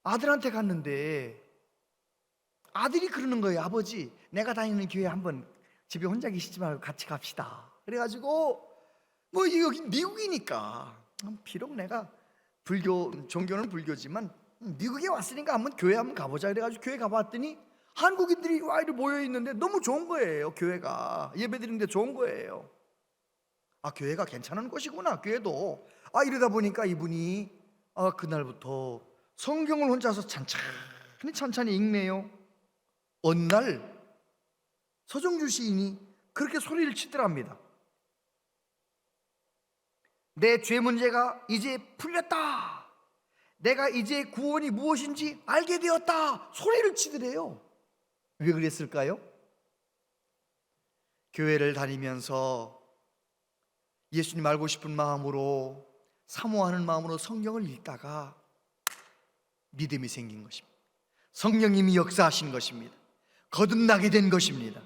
A: 아들한테 갔는데 아들이 그러는 거예요. 아버지, 내가 다니는 교회 한번 집에 혼자 계시지 말고 같이 갑시다. 그래가지고 뭐 여기 미국이니까 비록 내가 종교는 불교지만 미국에 왔으니까 한번 교회 한번 가보자. 그래가지고 교회 가봤더니 한국인들이 와 이렇게 모여 있는데 너무 좋은 거예요. 교회가 예배드리는데 좋은 거예요. 아, 교회가 괜찮은 곳이구나. 교회도. 아, 이러다 보니까 이분이 그날부터 성경을 혼자서 천천히 읽네요. 어느 날 서정주 시인이 그렇게 소리를 치더랍니다. 내 죄 문제가 이제 풀렸다. 내가 이제 구원이 무엇인지 알게 되었다. 소리를 치더래요. 왜 그랬을까요? 교회를 다니면서 예수님 알고 싶은 마음으로, 사모하는 마음으로 성경을 읽다가 믿음이 생긴 것입니다. 성령님이 역사하신 것입니다. 거듭나게 된 것입니다.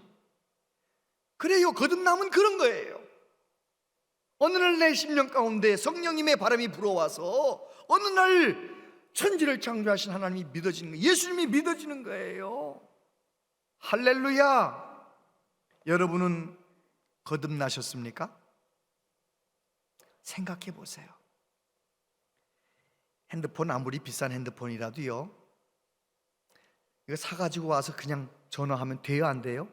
A: 그래요. 거듭남은 그런 거예요. 어느 날 내 심령 가운데 성령님의 바람이 불어와서 어느 날 천지를 창조하신 하나님이 믿어지는 거예요. 예수님이 믿어지는 거예요. 할렐루야. 여러분은 거듭나셨습니까? 생각해 보세요. 핸드폰 아무리 비싼 핸드폰이라도요, 이거 사가지고 와서 그냥 전화하면 돼요? 안 돼요?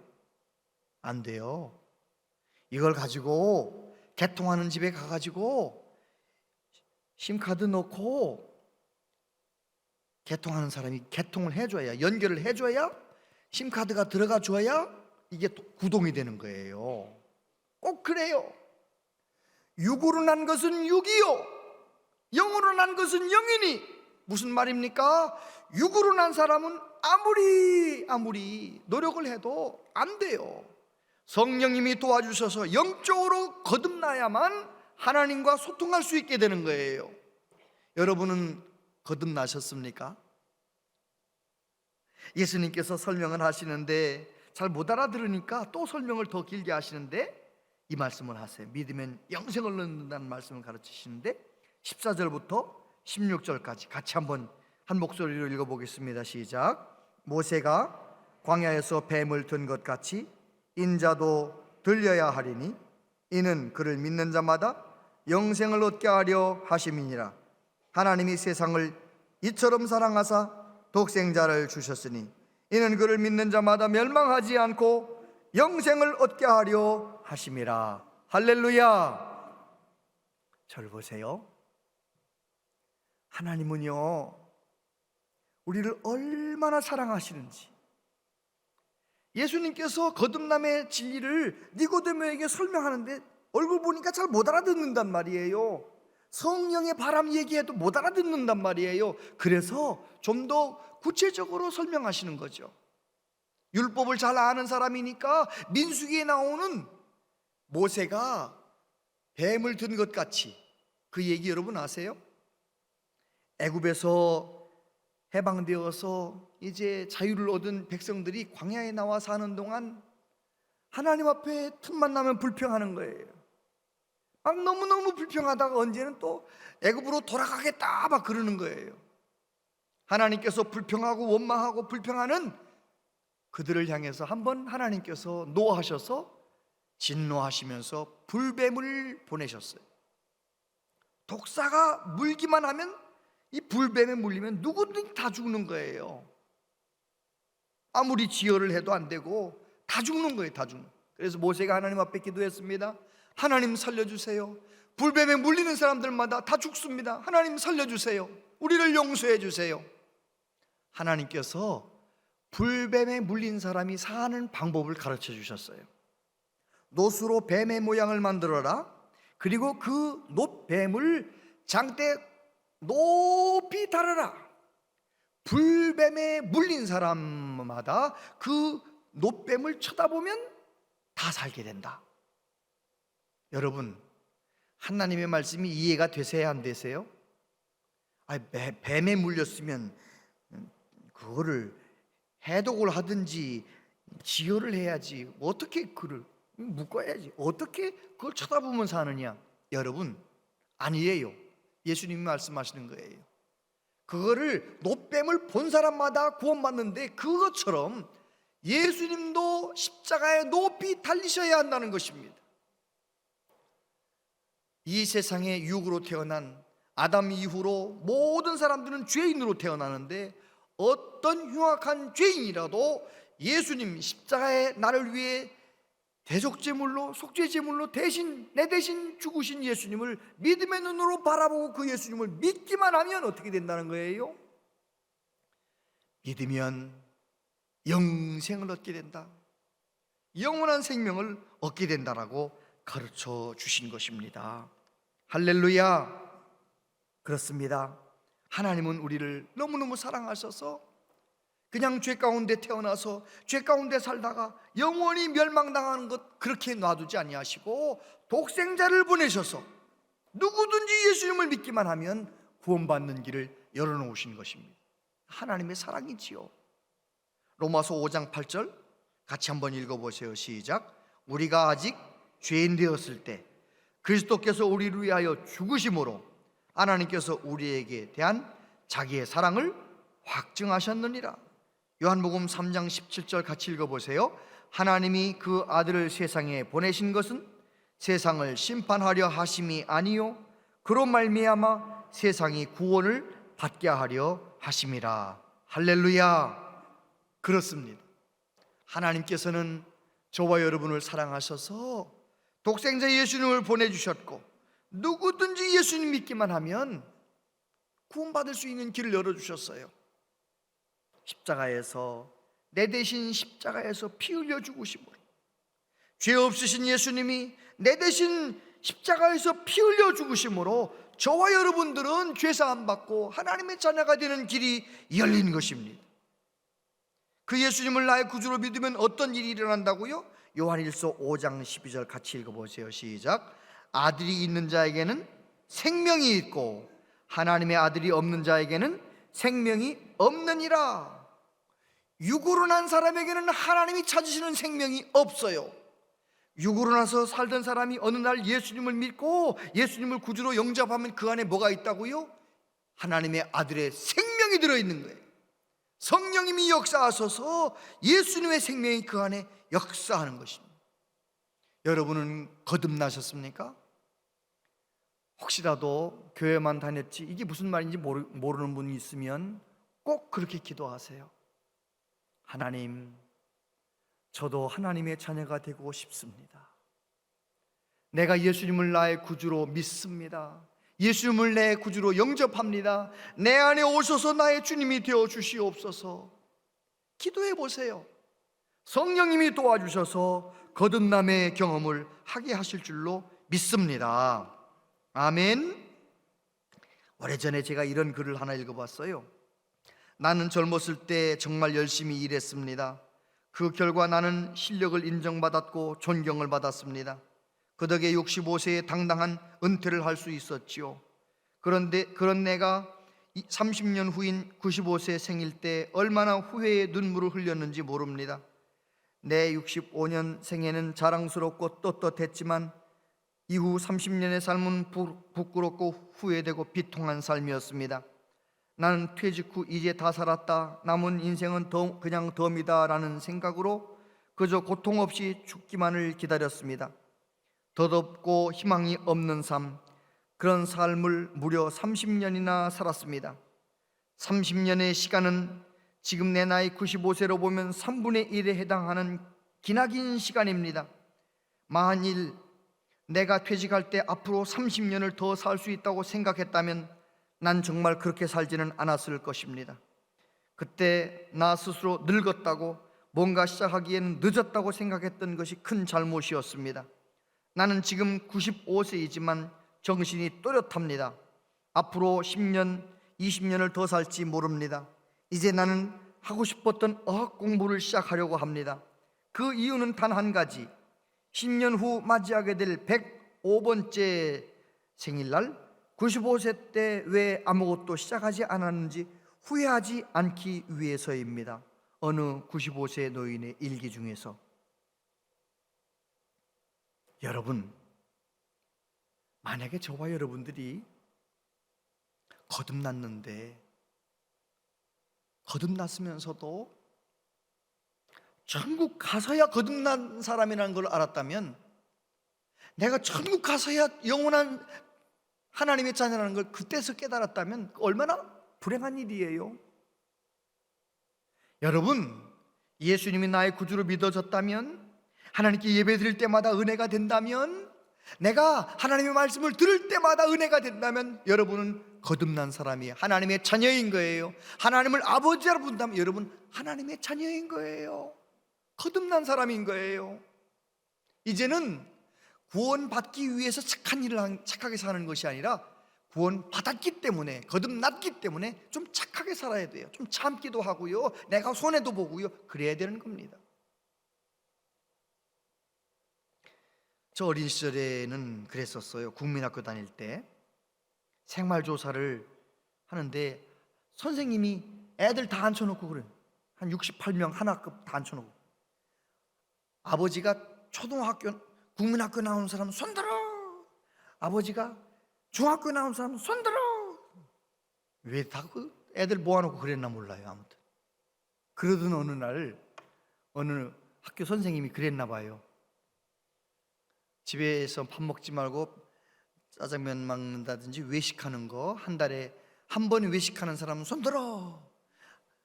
A: 안 돼요. 이걸 가지고 개통하는 집에 가가지고 심카드 넣고 개통하는 사람이 개통을 해줘야, 연결을 해줘야, 심카드가 들어가 줘야 이게 구동이 되는 거예요. 꼭 그래요. 육으로 난 것은 육이요, 영으로 난 것은 영이니. 무슨 말입니까? 육으로 난 사람은 아무리 노력을 해도 안 돼요. 성령님이 도와주셔서 영적으로 거듭나야만 하나님과 소통할 수 있게 되는 거예요. 여러분은 거듭나셨습니까? 예수님께서 설명을 하시는데 잘 못 알아들으니까 또 설명을 더 길게 하시는데 이 말씀을 하세요. 믿으면 영생을 얻는다는 말씀을 가르치시는데 14절부터 16절까지 같이 한번 한 목소리로 읽어보겠습니다. 시작. 모세가 광야에서 뱀을 든 것 같이 인자도 들려야 하리니 이는 그를 믿는 자마다 영생을 얻게 하려 하심이니라. 하나님이 세상을 이처럼 사랑하사 독생자를 주셨으니 이는 그를 믿는 자마다 멸망하지 않고 영생을 얻게 하려 하심이라. 할렐루야. 저를 보세요. 하나님은요, 우리를 얼마나 사랑하시는지. 예수님께서 거듭남의 진리를 니고데모에게 설명하는데 얼굴 보니까 잘 못 알아듣는단 말이에요. 성령의 바람 얘기해도 못 알아듣는단 말이에요. 그래서 좀 더 구체적으로 설명하시는 거죠. 율법을 잘 아는 사람이니까 민수기에 나오는 모세가 뱀을 든 것 같이, 그 얘기 여러분 아세요? 애굽에서 해방되어서 이제 자유를 얻은 백성들이 광야에 나와 사는 동안 하나님 앞에 틈만 나면 불평하는 거예요. 너무너무 불평하다가 언제는 또 애굽으로 돌아가겠다 막 그러는 거예요. 하나님께서 불평하고 원망하고 불평하는 그들을 향해서 한번 하나님께서 노하셔서 진노하시면서 불뱀을 보내셨어요. 독사가 물기만 하면, 이 불뱀에 물리면 누구든 다 죽는 거예요. 아무리 지혈을 해도 안 되고 다 죽는 거예요. 다 죽는. 그래서 모세가 하나님 앞에 기도했습니다. 하나님 살려주세요. 불뱀에 물리는 사람들마다 다 죽습니다. 하나님 살려주세요. 우리를 용서해 주세요. 하나님께서 불뱀에 물린 사람이 사는 방법을 가르쳐 주셨어요. 노수로 뱀의 모양을 만들어라. 그리고 그 뱀을 장대 높이 달아라. 불뱀에 물린 사람마다 그 놋뱀을 쳐다보면 다 살게 된다. 여러분, 하나님의 말씀이 이해가 되세요, 안 되세요? 뱀에 물렸으면 그거를 해독을 하든지 지혈을 해야지 어떻게 그를, 묶어야지. 어떻게 그걸 쳐다보면 사느냐? 여러분, 아니에요. 예수님이 말씀하시는 거예요. 그거를 노뱀을 본 사람마다 구원받는데, 그것처럼 예수님도 십자가에 높이 달리셔야 한다는 것입니다. 이 세상에 육으로 태어난 아담 이후로 모든 사람들은 죄인으로 태어나는데, 어떤 흉악한 죄인이라도 예수님 십자가에 나를 위해 대속제물로, 속죄제물로 내 대신 죽으신 예수님을 믿음의 눈으로 바라보고 그 예수님을 믿기만 하면 어떻게 된다는 거예요? 믿으면 영생을 얻게 된다, 영원한 생명을 얻게 된다라고 가르쳐 주신 것입니다. 할렐루야. 그렇습니다. 하나님은 우리를 너무너무 사랑하셔서 그냥 죄 가운데 태어나서 죄 가운데 살다가 영원히 멸망당하는 것 그렇게 놔두지 아니하시고 독생자를 보내셔서 누구든지 예수님을 믿기만 하면 구원받는 길을 열어놓으신 것입니다. 하나님의 사랑이지요. 로마서 5장 8절 같이 한번 읽어보세요. 시작. 우리가 아직 죄인 되었을 때 그리스도께서 우리를 위하여 죽으심으로 하나님께서 우리에게 대한 자기의 사랑을 확증하셨느니라. 요한복음 3장 17절 같이 읽어보세요. 하나님이 그 아들을 세상에 보내신 것은 세상을 심판하려 하심이 아니요 그로 말미암아 세상이 구원을 받게 하려 하심이라. 할렐루야. 그렇습니다. 하나님께서는 저와 여러분을 사랑하셔서 독생자 예수님을 보내주셨고, 누구든지 예수님 믿기만 하면 구원받을 수 있는 길을 열어주셨어요. 십자가에서, 내 대신 십자가에서 피 흘려 죽으심으로, 죄 없으신 예수님이 내 대신 십자가에서 피 흘려 죽으심으로 저와 여러분들은 죄사함 받고 하나님의 자녀가 되는 길이 열린 것입니다. 그 예수님을 나의 구주로 믿으면 어떤 일이 일어난다고요? 요한일서 5장 12절 같이 읽어보세요. 시작. 아들이 있는 자에게는 생명이 있고 하나님의 아들이 없는 자에게는 생명이 없느니라. 육으로 난 사람에게는 하나님이 찾으시는 생명이 없어요. 육으로 나서 살던 사람이 어느 날 예수님을 믿고 예수님을 구주로 영접하면 그 안에 뭐가 있다고요? 하나님의 아들의 생명이 들어있는 거예요. 성령님이 역사하셔서 예수님의 생명이 그 안에 역사하는 것입니다. 여러분은 거듭나셨습니까? 혹시라도 교회만 다녔지 이게 무슨 말인지 모르는 분이 있으면 꼭 그렇게 기도하세요. 하나님, 저도 하나님의 자녀가 되고 싶습니다. 내가 예수님을 나의 구주로 믿습니다. 예수님을 내 구주로 영접합니다. 내 안에 오셔서 나의 주님이 되어 주시옵소서. 기도해 보세요. 성령님이 도와주셔서 거듭남의 경험을 하게 하실 줄로 믿습니다. 아멘. 오래전에 제가 이런 글을 하나 읽어봤어요. 나는 젊었을 때 정말 열심히 일했습니다. 그 결과 나는 실력을 인정받았고 존경을 받았습니다. 그 덕에 65세에 당당한 은퇴를 할 수 있었지요. 그런데 그런 내가 30년 후인 95세 생일 때 얼마나 후회의 눈물을 흘렸는지 모릅니다. 내 65년 생에는 자랑스럽고 떳떳했지만 이후 30년의 삶은 부끄럽고 후회되고 비통한 삶이었습니다. 나는 퇴직 후 이제 다 살았다, 남은 인생은 그냥 덤이다 라는 생각으로 그저 고통 없이 죽기만을 기다렸습니다. 덧없고 희망이 없는 삶, 그런 삶을 무려 30년이나 살았습니다. 30년의 시간은 지금 내 나이 95세로 보면 3분의 1에 해당하는 기나긴 시간입니다. 만일 내가 퇴직할 때 앞으로 30년을 더 살 수 있다고 생각했다면 난 정말 그렇게 살지는 않았을 것입니다. 그때 나 스스로 늙었다고, 뭔가 시작하기에는 늦었다고 생각했던 것이 큰 잘못이었습니다. 나는 지금 95세이지만 정신이 또렷합니다. 앞으로 10년, 20년을 더 살지 모릅니다. 이제 나는 하고 싶었던 어학 공부를 시작하려고 합니다. 그 이유는 단 한 가지, 10년 후 맞이하게 될 105번째 생일날 95세 때 왜 아무것도 시작하지 않았는지 후회하지 않기 위해서입니다. 어느 95세 노인의 일기 중에서. 여러분, 만약에 저와 여러분들이 거듭났는데 거듭났으면서도 천국 가서야 거듭난 사람이라는 걸 알았다면, 내가 천국 가서야 영원한 하나님의 자녀라는 걸 그때서 깨달았다면 얼마나 불행한 일이에요. 여러분, 예수님이 나의 구주로 믿어졌다면, 하나님께 예배드릴 때마다 은혜가 된다면, 내가 하나님의 말씀을 들을 때마다 은혜가 된다면, 여러분은 거듭난 사람이 하나님의 자녀인 거예요. 하나님을 아버지라 부른다면 여러분 하나님의 자녀인 거예요. 거듭난 사람인 거예요. 이제는 구원받기 위해서 착하게 사는 것이 아니라 구원받았기 때문에, 거듭났기 때문에 좀 착하게 살아야 돼요. 좀 참기도 하고요, 내가 손해도 보고요, 그래야 되는 겁니다. 저 어린 시절에는 그랬었어요. 국민학교 다닐 때 생활조사를 하는데 선생님이 애들 다 앉혀놓고 그래요. 한 68명 한 학급 다 앉혀놓고, 아버지가 초등학교 국민학교 나온 사람 손들어, 아버지가 중학교 나온 사람 손들어. 왜 다 그 애들 모아놓고 그랬나 몰라요. 아무튼 그러던 어느 날 어느 학교 선생님이 그랬나 봐요. 집에서 밥 먹지 말고 짜장면 먹는다든지 외식하는 거, 한 달에 한 번 외식하는 사람은 손들어,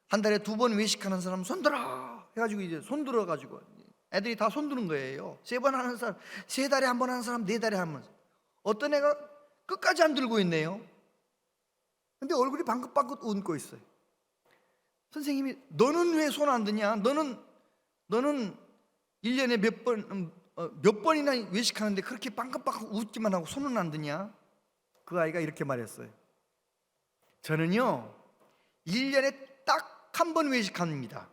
A: 한 달에 2번 외식하는 사람은 손들어 해가지고 이제 손들어 가지고 애들이 다 손드는 거예요. 3번 하는 사람, 3달에 한 번 하는 사람, 4달에 한 번. 어떤 애가 끝까지 안 들고 있네요. 근데 얼굴이 방긋방긋 웃고 있어요. 선생님이 너는 왜 손 안 드냐? 너는 1년에 몇 번이나 외식하는데 그렇게 빵긋빵긋 웃기만 하고 손은 안 드냐? 그 아이가 이렇게 말했어요. 저는요 1년에 딱 한 번 외식합니다.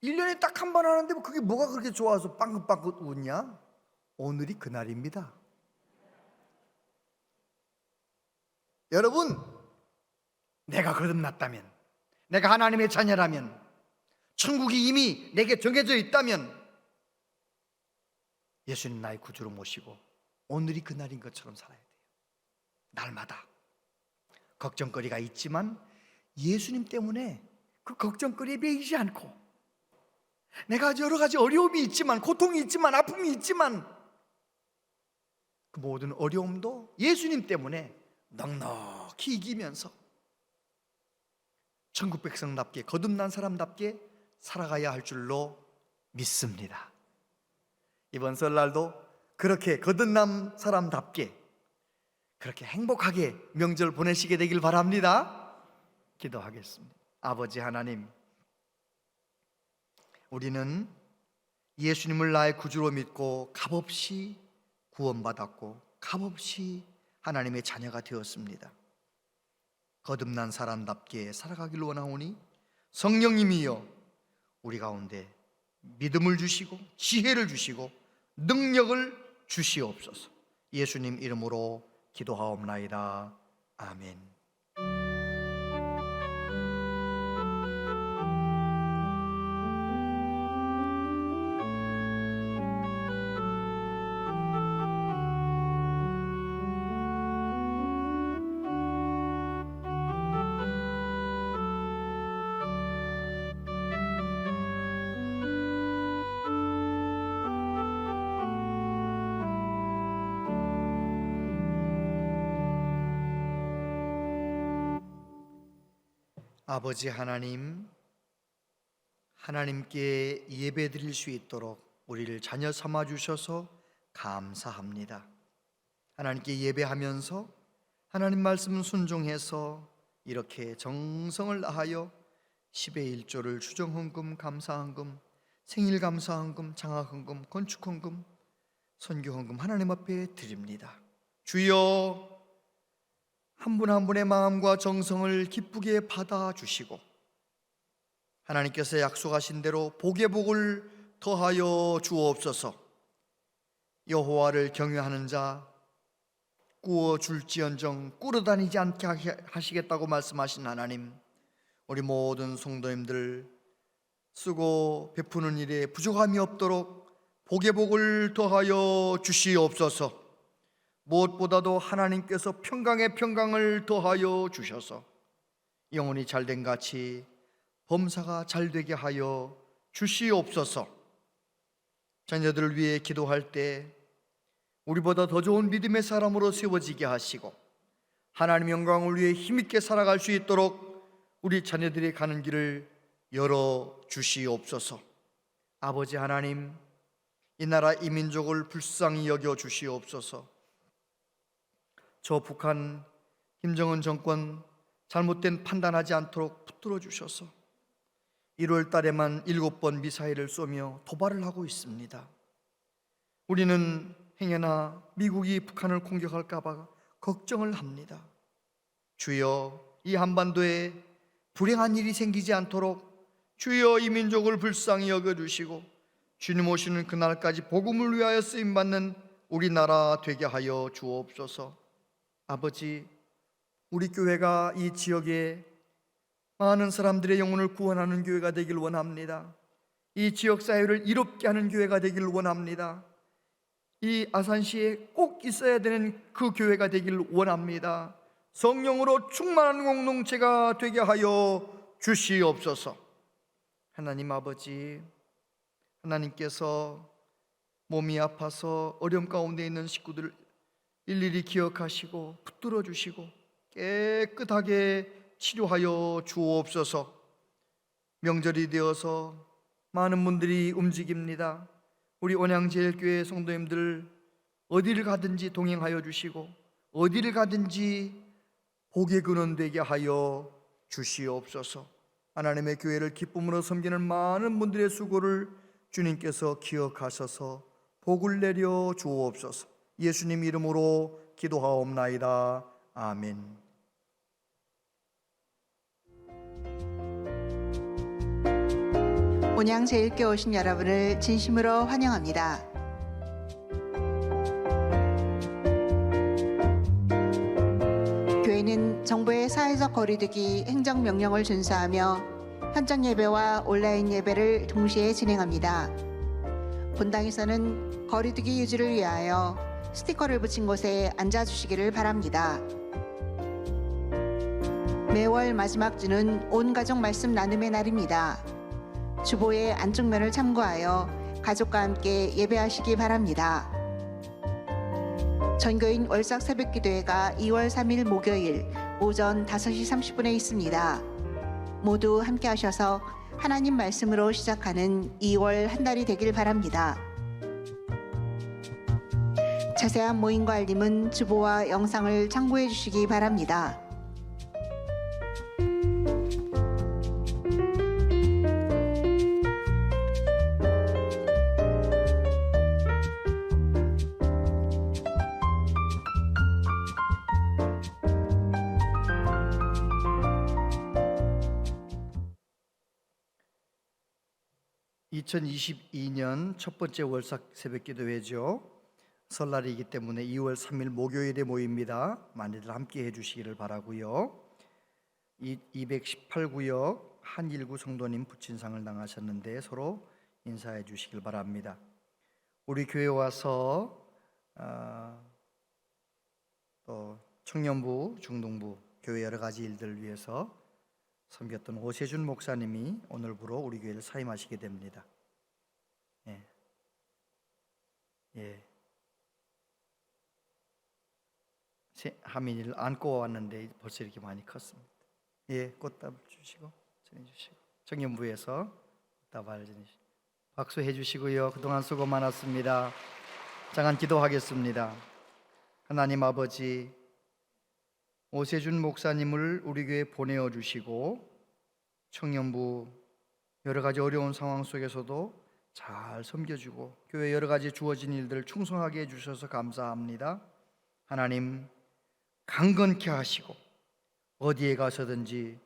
A: 1년에 딱 한 번 하는데 그게 뭐가 그렇게 좋아서 빵긋빵긋 웃냐? 오늘이 그날입니다. 여러분, 내가 거듭났다면, 내가 하나님의 자녀라면, 천국이 이미 내게 정해져 있다면 예수님 나의 구주로 모시고 오늘이 그날인 것처럼 살아야 돼요. 날마다 걱정거리가 있지만 예수님 때문에 그 걱정거리에 매이지 않고, 내가 여러 가지 어려움이 있지만, 고통이 있지만, 아픔이 있지만 그 모든 어려움도 예수님 때문에 넉넉히 이기면서 천국 백성답게, 거듭난 사람답게 살아가야 할 줄로 믿습니다. 이번 설날도 그렇게 거듭난 사람답게 그렇게 행복하게 명절 보내시게 되길 바랍니다. 기도하겠습니다. 아버지 하나님, 우리는 예수님을 나의 구주로 믿고 값없이 구원받았고 값없이 하나님의 자녀가 되었습니다. 거듭난 사람답게 살아가길 원하오니 성령님이여 우리 가운데 믿음을 주시고 지혜를 주시고 능력을 주시옵소서. 예수님 이름으로 기도하옵나이다. 아멘. 아버지 하나님, 하나님께 예배드릴 수 있도록 우리를 자녀 삼아 주셔서 감사합니다. 하나님께 예배하면서 하나님 말씀 순종해서 이렇게 정성을 다하여 10의 1조를 추정헌금, 감사헌금, 생일감사헌금, 장학헌금, 건축헌금, 선교헌금 하나님 앞에 드립니다. 주여, 한 분 한 분의 마음과 정성을 기쁘게 받아주시고 하나님께서 약속하신 대로 복의 복을 더하여 주옵소서. 여호와를 경외하는 자 꾸어줄지언정 꾸러다니지 않게 하시겠다고 말씀하신 하나님, 우리 모든 성도님들 쓰고 베푸는 일에 부족함이 없도록 복의 복을 더하여 주시옵소서. 무엇보다도 하나님께서 평강의 평강을 더하여 주셔서 영혼이 잘된 같이 범사가 잘되게 하여 주시옵소서. 자녀들을 위해 기도할 때 우리보다 더 좋은 믿음의 사람으로 세워지게 하시고 하나님의 영광을 위해 힘있게 살아갈 수 있도록 우리 자녀들이 가는 길을 열어 주시옵소서. 아버지 하나님, 이 나라 이 민족을 불쌍히 여겨 주시옵소서. 저 북한 김정은 정권 잘못된 판단하지 않도록 붙들어 주셔서 1월 달에만 7번 미사일을 쏘며 도발을 하고 있습니다. 우리는 행여나 미국이 북한을 공격할까 봐 걱정을 합니다. 주여, 이 한반도에 불행한 일이 생기지 않도록 주여 이 민족을 불쌍히 여겨주시고 주님 오시는 그날까지 복음을 위하여 쓰임받는 우리나라 되게 하여 주옵소서. 아버지, 우리 교회가 이 지역에 많은 사람들의 영혼을 구원하는 교회가 되길 원합니다. 이 지역 사회를 이롭게 하는 교회가 되길 원합니다. 이 아산시에 꼭 있어야 되는 그 교회가 되길 원합니다. 성령으로 충만한 공동체가 되게 하여 주시옵소서. 하나님 아버지, 하나님께서 몸이 아파서 어려움 가운데 있는 식구들을 일일이 기억하시고 붙들어 주시고 깨끗하게 치료하여 주옵소서. 명절이 되어서 많은 분들이 움직입니다. 우리 온양제일교회 성도님들 어디를 가든지 동행하여 주시고 어디를 가든지 복의 근원 되게 하여 주시옵소서. 하나님의 교회를 기쁨으로 섬기는 많은 분들의 수고를 주님께서 기억하셔서 복을 내려 주옵소서. 예수님 이름으로 기도하옵나이다. 아멘.
E: 온양제일교회 오신 여러분을 진심으로 환영합니다. 교회는 정부의 사회적 거리두기 행정명령을 준수하며 현장 예배와 온라인 예배를 동시에 진행합니다. 본당에서는 거리두기 유지를 위하여 스티커를 붙인 곳에 앉아주시기를 바랍니다. 매월 마지막 주는 온 가족 말씀 나눔의 날입니다. 주보의 안쪽 면을 참고하여 가족과 함께 예배하시기 바랍니다. 전교인 월삭 새벽기도회가 2월 3일 목요일 오전 5시 30분에 있습니다. 모두 함께 하셔서 하나님 말씀으로 시작하는 2월 한 달이 되길 바랍니다. 자세한 모임과 알림은 주보와 영상을 참고해 주시기 바랍니다.
A: (2022년) 첫 번째 월삭 새벽기도회죠. 설날이기 때문에 2월 3일 목요일에 모입니다. 많이들 함께 해주시기를 바라고요. 218구역 한일구 성도님 부친상을 당하셨는데 서로 인사해 주시길 바랍니다. 우리 교회 와서 또 청년부, 중동부 교회 여러 가지 일들을 위해서 섬겼던 오세준 목사님이 오늘부로 우리 교회를 사임하시게 됩니다. 하민이를 안고 왔는데 벌써 이렇게 많이 컸습니다. 꽃다발 주시고 전해주시고 청년부에서 꽃다발 전해주시고 박수해 주시고요. 그동안 수고 많았습니다. 잠깐 기도하겠습니다. 하나님 아버지, 오세준 목사님을 우리 교회에 보내어 주시고 청년부 여러 가지 어려운 상황 속에서도 잘 섬겨주고 교회 여러 가지 주어진 일들을 충성하게 해주셔서 감사합니다. 하나님 강건케 하시고 어디에 가서든지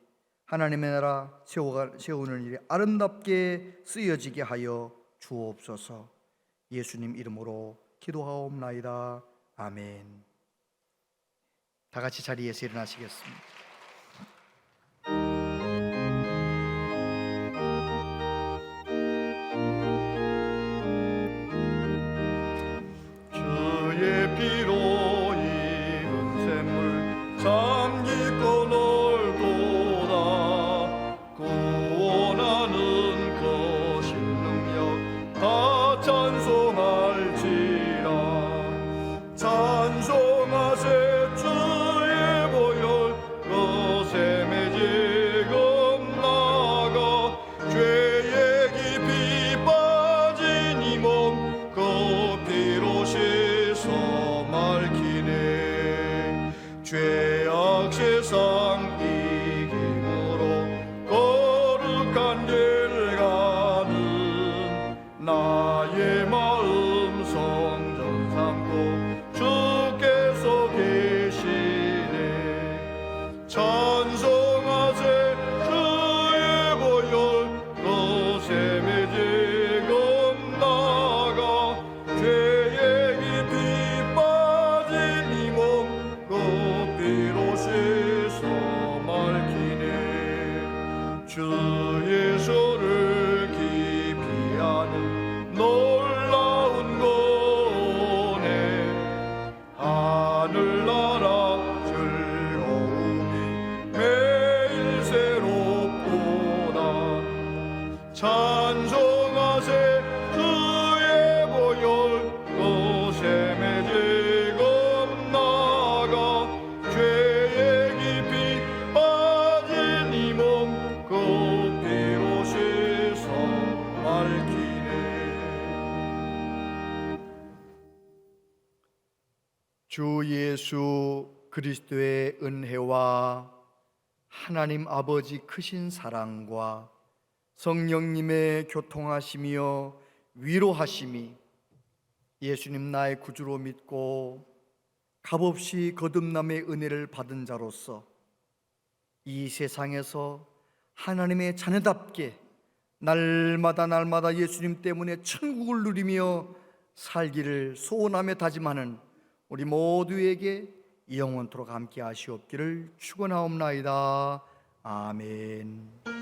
A: 하나님의 나라 세우는 일에 아름답게 쓰여지게 하여 주옵소서. 예수님 이름으로 기도하옵나이다. 아멘. 다 같이 자리에서 일어나시겠습니다. 주 예수 그리스도의 은혜와 하나님 아버지 크신 사랑과 성령님의 교통하심이여 위로하심이 예수님 나의 구주로 믿고 값없이 거듭남의 은혜를 받은 자로서 이 세상에서 하나님의 자녀답게 날마다 예수님 때문에 천국을 누리며 살기를 소원하며 다짐하는 우리 모두에게 영원토록 함께 하시옵기를 축원하옵나이다. 아멘.